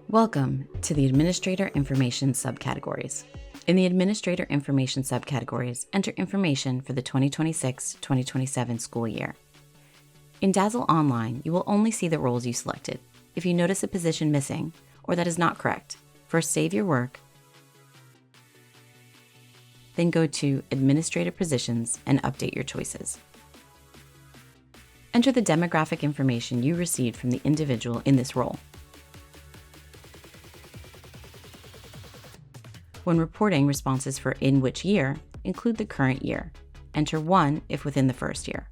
Welcome to the Administrator Information subcategories. In the Administrator Information subcategories, enter information for the 2026-2027 school year. In DASL Online, you will only see the roles you selected. If you notice a position missing or that is not correct, first save your work, then go to Administrator Positions and update your choices. Enter the demographic information you received from the individual in this role. When reporting responses for in which year, include the current year. Enter 1 if within the first year.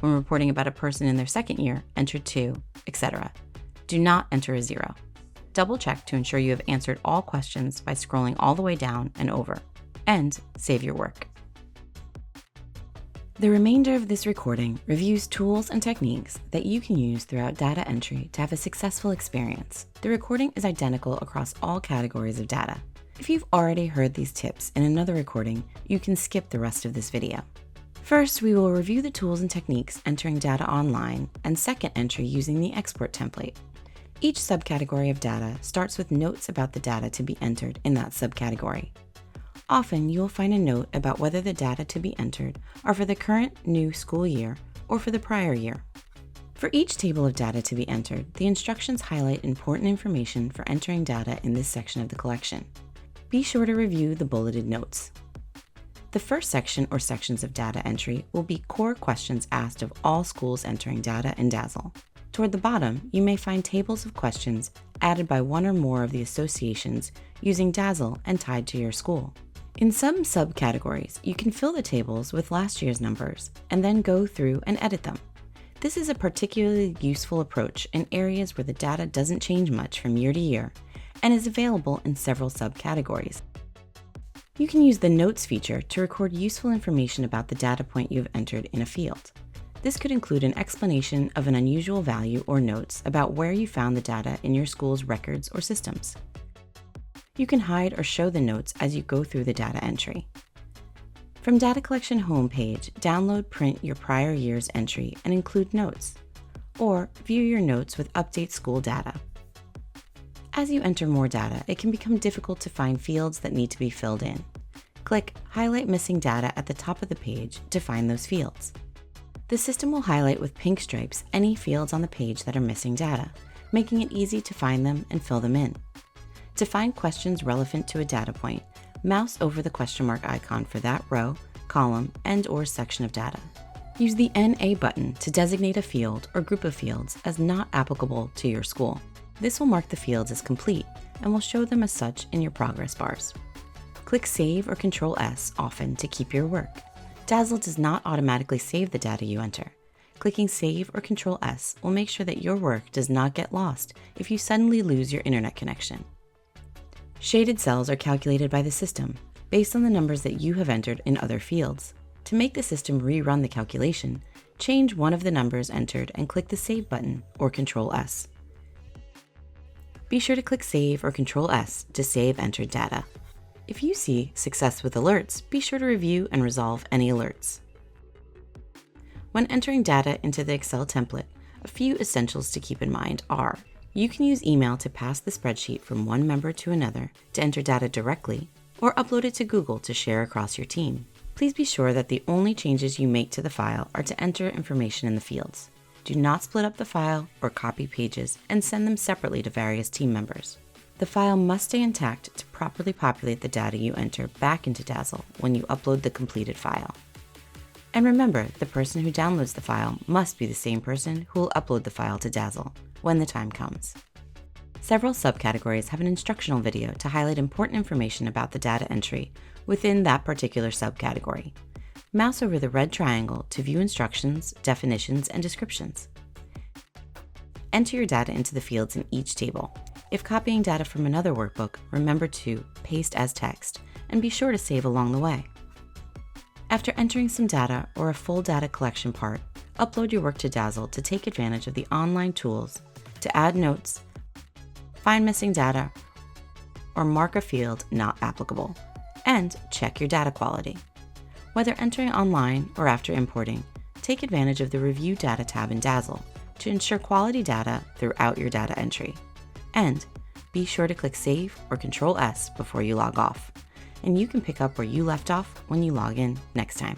When reporting about a person in their second year, enter 2, etc. Do not enter a 0. Double check to ensure you have answered all questions by scrolling all the way down and over, and save your work. The remainder of this recording reviews tools and techniques that you can use throughout data entry to have a successful experience. The recording is identical across all categories of data. If you've already heard these tips in another recording, you can skip the rest of this video. First, we will review the tools and techniques entering data online, and second entry using the export template. Each subcategory of data starts with notes about the data to be entered in that subcategory. Often, you will find a note about whether the data to be entered are for the current new school year or for the prior year. For each table of data to be entered, the instructions highlight important information for entering data in this section of the collection. Be sure to review the bulleted notes. The first section or sections of data entry will be core questions asked of all schools entering data in DASL. Toward the bottom, you may find tables of questions added by one or more of the associations using DASL and tied to your school. In some subcategories, you can fill the tables with last year's numbers and then go through and edit them. This is a particularly useful approach in areas where the data doesn't change much from year to year and is available in several subcategories. You can use the Notes feature to record useful information about the data point you have entered in a field. This could include an explanation of an unusual value or notes about where you found the data in your school's records or systems. You can hide or show the notes as you go through the data entry. From Data Collection homepage, download print your prior year's entry and include notes, or view your notes with Update School Data. As you enter more data, it can become difficult to find fields that need to be filled in. Click Highlight Missing Data at the top of the page to find those fields. The system will highlight with pink stripes any fields on the page that are missing data, making it easy to find them and fill them in. To find questions relevant to a data point, mouse over the question mark icon for that row, column, and/or section of data. Use the NA button to designate a field or group of fields as not applicable to your school. This will mark the fields as complete and will show them as such in your progress bars. Click Save or Control S often to keep your work. DASL does not automatically save the data you enter. Clicking Save or Control S will make sure that your work does not get lost if you suddenly lose your internet connection. Shaded cells are calculated by the system based on the numbers that you have entered in other fields. To make the system rerun the calculation, change one of the numbers entered and click the Save button or Control S. Be sure to click Save or Control S to save entered data. If you see success with alerts, be sure to review and resolve any alerts. When entering data into the Excel template, a few essentials to keep in mind are: you can use email to pass the spreadsheet from one member to another to enter data directly, or upload it to Google to share across your team. Please be sure that the only changes you make to the file are to enter information in the fields. Do not split up the file or copy pages and send them separately to various team members. The file must stay intact to properly populate the data you enter back into DASL when you upload the completed file. And remember, the person who downloads the file must be the same person who will upload the file to DASL when the time comes. Several subcategories have an instructional video to highlight important information about the data entry within that particular subcategory. Mouse over the red triangle to view instructions, definitions, and descriptions. Enter your data into the fields in each table. If copying data from another workbook, remember to paste as text and be sure to save along the way. After entering some data or a full data collection part, upload your work to DASL to take advantage of the online tools to add notes, find missing data, or mark a field not applicable, and check your data quality. Whether entering online or after importing, take advantage of the Review Data tab in DASL to ensure quality data throughout your data entry. And be sure to click Save or Control S before you log off, and you can pick up where you left off when you log in next time.